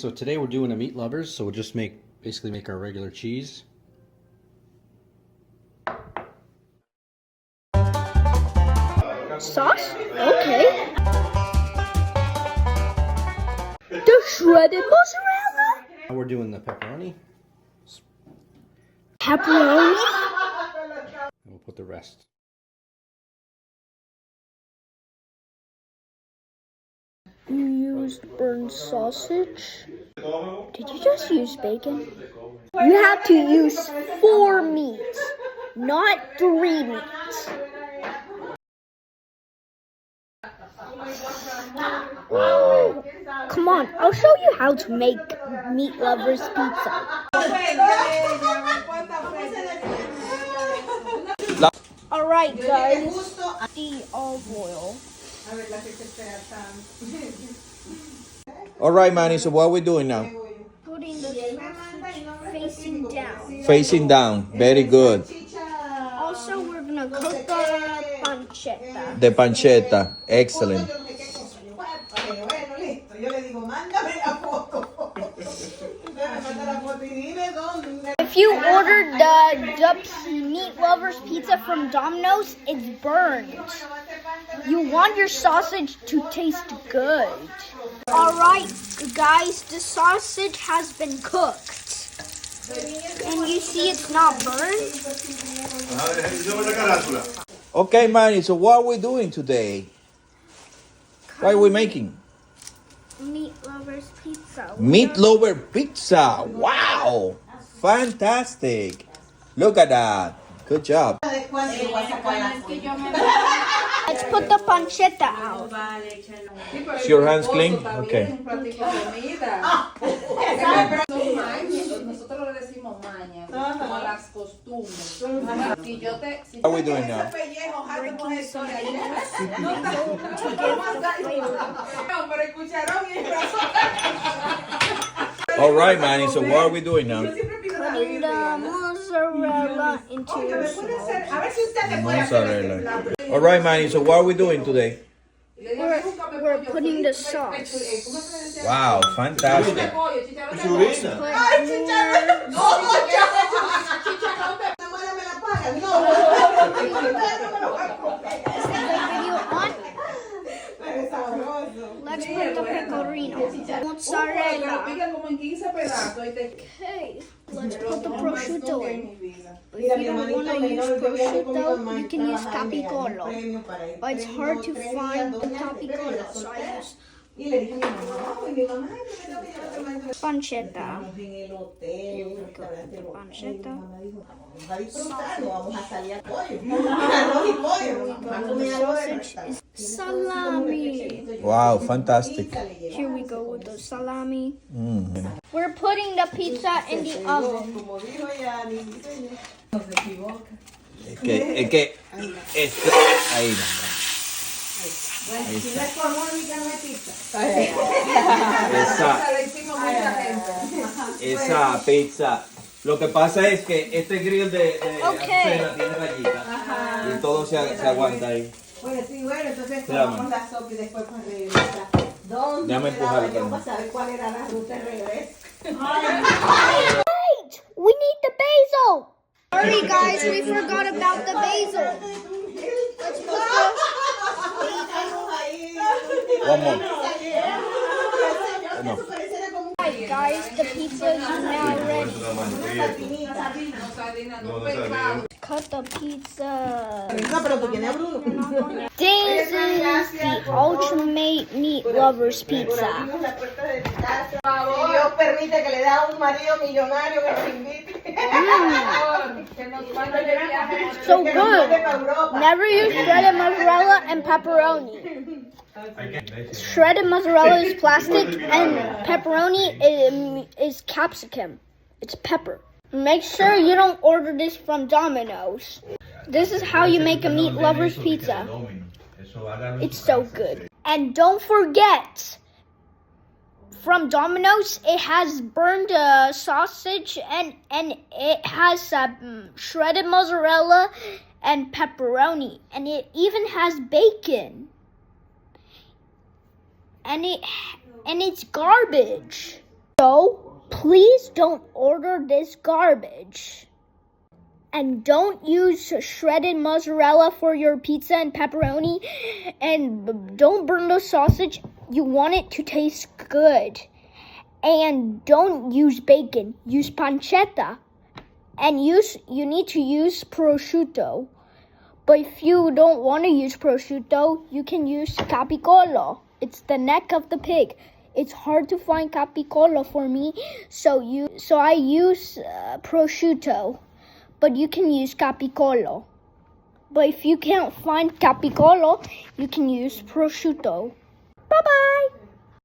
so today we're doing a meat lovers, so we'll just basically make our regular cheese. Sauce? Okay. The shredded mozzarella. Now we're doing the pepperoni. Pepperoni. And we'll put the rest. You used burnt sausage. Did you just use bacon? You have to use 4 meats, not 3 meats. Oh, come on, I'll show you how to make Meatlovers Pizza. Alright guys, the olive oil. Alright, Manny, so what are we doing now? Putting the sausage facing down. Facing down. Very good. Also, we're gonna cook the pancetta. The pancetta. Excellent. If you ordered the Meatlovers Pizza from Domino's, it's burned. You want your sausage to taste good. Alright, guys, the sausage has been cooked. And you see it's not burned. Okay, Manny, so what are we doing today? What are we making? Meatlovers Pizza. Meatlover Pizza. Wow. Fantastic. Look at that. Good job. Let's put the pancetta out. Is your hands clean? Okay. What are we doing now? Breaking some eggs to give the flavor. All right, Manny, so what are we doing now? Putting the mozzarella into your sauce. Mozzarella. All right, Manny, so what are we doing today? We're putting the sauce. Wow, fantastic. Put more. Is the video on? Let's put the pecorino. Mozzarella. Okay, let's put the prosciutto in. If you don't want to use prosciutto, you can use capicolo. But it's hard to find the capicolo, so I use pancetta. Pancetta. Sausage is salami. Wow, fantastic. Here we go with the salami. We're putting the pizza in the oven. Ahí. Esa pizza. Lo que pasa es que este grill de acera tiene rayitas y todo se aguanta ahí. Bueno, sí, bueno, entonces tomamos la sopa y después para regresar. ¿Dónde vamos a ver cuál era la ruta de regreso? Wait! We need the basil! Sorry guys, we forgot about the basil. Let's put One more. No. Alright guys, the pizza is now ready. Cut the pizza. This is the ultimate Meatlovers Pizza. Dios permite que le da un marido millonario que nos invite. So good. Never use shredded mozzarella and pepperoni. Shredded mozzarella is plastic and pepperoni is capsicum. It's pepper. Make sure you don't order this from Domino's. This is how you make a Meatlovers Pizza. It's so good. And don't forget, from Domino's, it has burned sausage and it has shredded mozzarella and pepperoni. And it even has bacon. And it's garbage. So So, please don't order this garbage. And don't use shredded mozzarella for your pizza and pepperoni. And don't burn the sausage. You want it to taste good. And don't use bacon. Use pancetta. And you need to use prosciutto. But if you don't want to use prosciutto, you can use capicolo. It's the neck of the pig. It's hard to find capicolo for me, so I use prosciutto. But you can use capicolo. But if you can't find capicolo, you can use prosciutto. Bye-bye.